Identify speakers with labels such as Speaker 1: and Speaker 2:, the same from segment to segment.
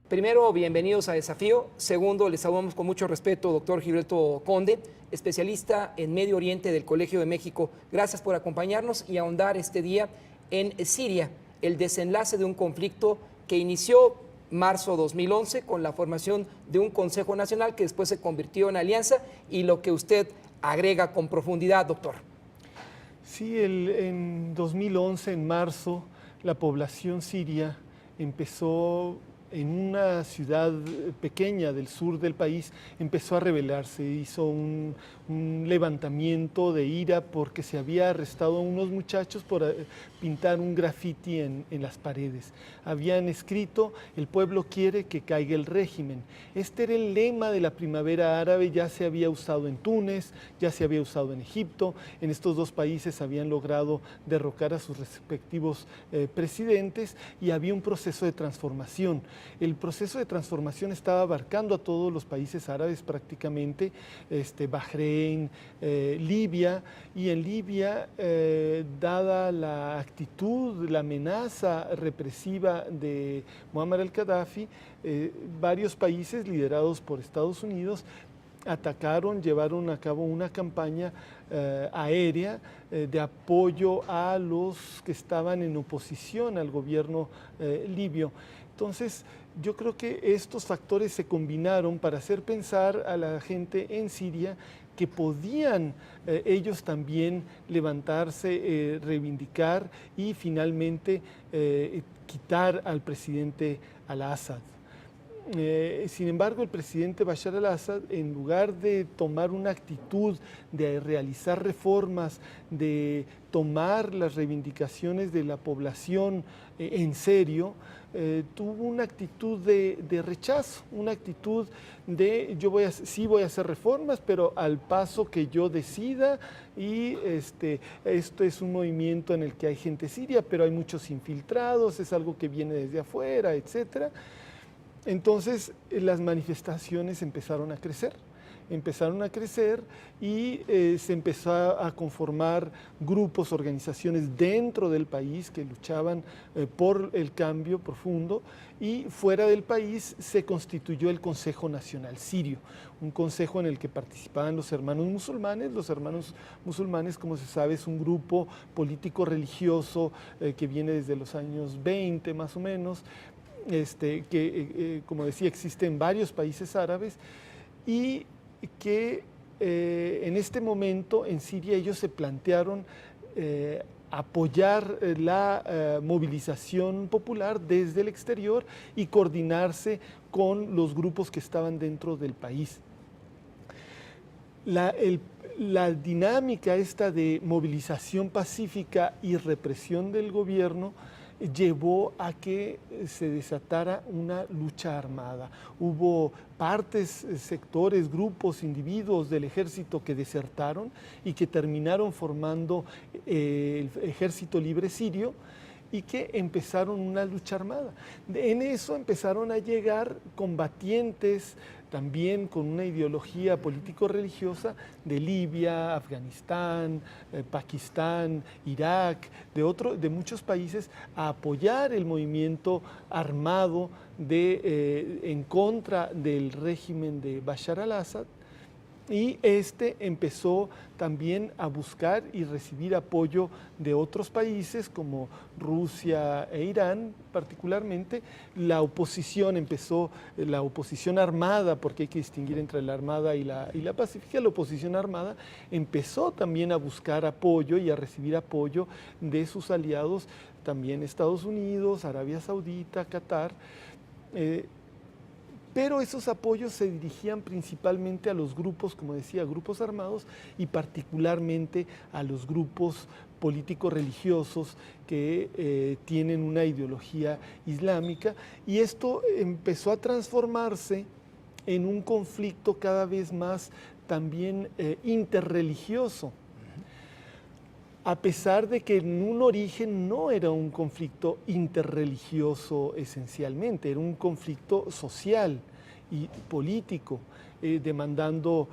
Speaker 1: Primero, bienvenidos a Desafío. Segundo, les saludamos con mucho respeto, doctor Gilberto Conde, especialista en Medio Oriente del Colegio de México. Gracias por acompañarnos y ahondar este día en Siria, el desenlace de un conflicto que inició marzo 2011 con la formación de un Consejo Nacional que después se convirtió en alianza, y lo que usted agrega con profundidad, doctor.
Speaker 2: Sí, en 2011, en marzo, la población siria empezó en una ciudad pequeña del sur del país, empezó a rebelarse, hizo un levantamiento de ira porque se había arrestado a unos muchachos por pintar un graffiti en las paredes. Habían escrito: el pueblo quiere que caiga el régimen. Este era el lema de la primavera árabe, ya se había usado en Túnez, ya se había usado en Egipto. En estos dos países habían logrado derrocar a sus respectivos presidentes y había un proceso de transformación. El proceso de transformación estaba abarcando a todos los países árabes prácticamente, Bahrein, Libia, y en Libia, dada la actitud, la amenaza represiva de Muammar al-Gaddafi, varios países liderados por Estados Unidos atacaron, llevaron a cabo una campaña aérea de apoyo a los que estaban en oposición al gobierno libio. Entonces, yo creo que estos factores se combinaron para hacer pensar a la gente en Siria que podían ellos también levantarse, reivindicar y finalmente quitar al presidente al-Assad. Sin embargo, el presidente Bashar al-Assad, en lugar de tomar una actitud de realizar reformas, de tomar las reivindicaciones de la población en serio, tuvo una actitud de rechazo, una actitud de sí voy a hacer reformas, pero al paso que yo decida, y esto es un movimiento en el que hay gente siria, pero hay muchos infiltrados, es algo que viene desde afuera, etcétera. Entonces, las manifestaciones empezaron a crecer y se empezó a conformar grupos, organizaciones dentro del país que luchaban por el cambio profundo, y fuera del país se constituyó el Consejo Nacional Sirio, un consejo en el que participaban los hermanos musulmanes. Los hermanos musulmanes, como se sabe, es un grupo político-religioso que viene desde los años 20 más o menos, que como decía, existe en varios países árabes, y que en este momento en Siria ellos se plantearon apoyar la movilización popular desde el exterior y coordinarse con los grupos que estaban dentro del país. La dinámica esta de movilización pacífica y represión del gobierno llevó a que se desatara una lucha armada. Hubo partes, sectores, grupos, individuos del ejército que desertaron y que terminaron formando el Ejército Libre Sirio, y que empezaron una lucha armada. En eso empezaron a llegar combatientes también con una ideología político-religiosa de Libia, Afganistán, Pakistán, Irak, de muchos países, a apoyar el movimiento armado en contra del régimen de Bashar al-Assad. Y empezó también a buscar y recibir apoyo de otros países como Rusia e Irán particularmente. La oposición la oposición armada, porque hay que distinguir entre la armada y la pacífica. La oposición armada empezó también a buscar apoyo y a recibir apoyo de sus aliados, también Estados Unidos, Arabia Saudita, Qatar. Pero esos apoyos se dirigían principalmente a los grupos, como decía, grupos armados, y particularmente a los grupos político-religiosos que tienen una ideología islámica, y esto empezó a transformarse en un conflicto cada vez más también interreligioso, a pesar de que en un origen no era un conflicto interreligioso esencialmente, era un conflicto social y político, demandando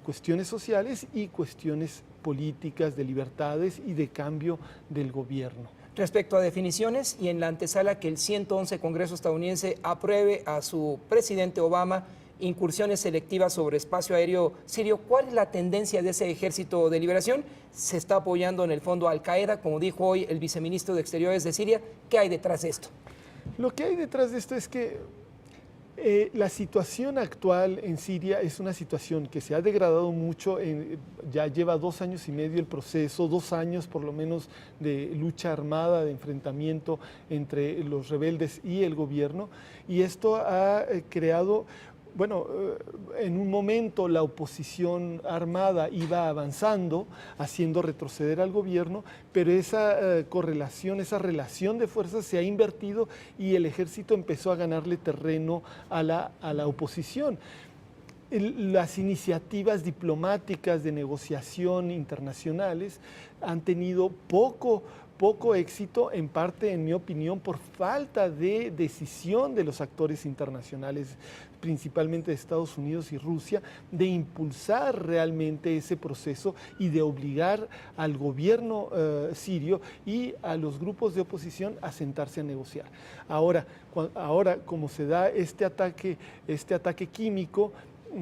Speaker 2: cuestiones sociales y cuestiones políticas, de libertades y de cambio del gobierno.
Speaker 1: Respecto a definiciones y en la antesala que el 111 Congreso estadounidense apruebe a su presidente Obama incursiones selectivas sobre espacio aéreo sirio, ¿cuál es la tendencia de ese ejército de liberación? Se está apoyando en el fondo a Al-Qaeda, como dijo hoy el viceministro de Exteriores de Siria. ¿Qué hay detrás de esto?
Speaker 2: Lo que hay detrás de esto es que la situación actual en Siria es una situación que se ha degradado mucho, ya lleva 2 años y medio el proceso, 2 años por lo menos de lucha armada, de enfrentamiento entre los rebeldes y el gobierno, y esto ha creado... Bueno, en un momento la oposición armada iba avanzando, haciendo retroceder al gobierno, pero esa correlación, esa relación de fuerzas se ha invertido y el ejército empezó a ganarle terreno a la oposición. Las iniciativas diplomáticas de negociación internacionales han tenido poco éxito, en parte, en mi opinión, por falta de decisión de los actores internacionales, principalmente de Estados Unidos y Rusia, de impulsar realmente ese proceso y de obligar al gobierno sirio y a los grupos de oposición a sentarse a negociar. Ahora, como se da este ataque químico,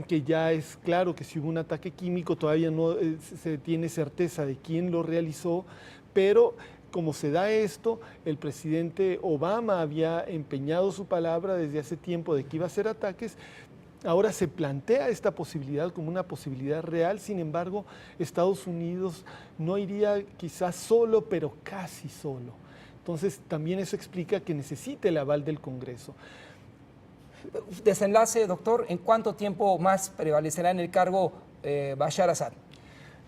Speaker 2: que ya es claro que si hubo un ataque químico, todavía no se tiene certeza de quién lo realizó, pero como se da esto, el presidente Obama había empeñado su palabra desde hace tiempo de que iba a hacer ataques. Ahora se plantea esta posibilidad como una posibilidad real, sin embargo, Estados Unidos no iría quizás solo, pero casi solo. Entonces, también eso explica que necesite el aval del Congreso.
Speaker 1: Desenlace, doctor, ¿en cuánto tiempo más prevalecerá en el cargo Bashar Assad?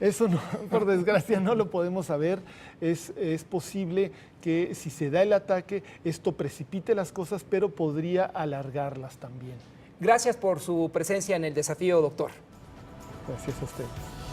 Speaker 2: Eso no, por desgracia no lo podemos saber. Es posible que si se da el ataque, esto precipite las cosas, pero podría alargarlas también.
Speaker 1: Gracias por su presencia en el desafío, doctor.
Speaker 2: Gracias a ustedes.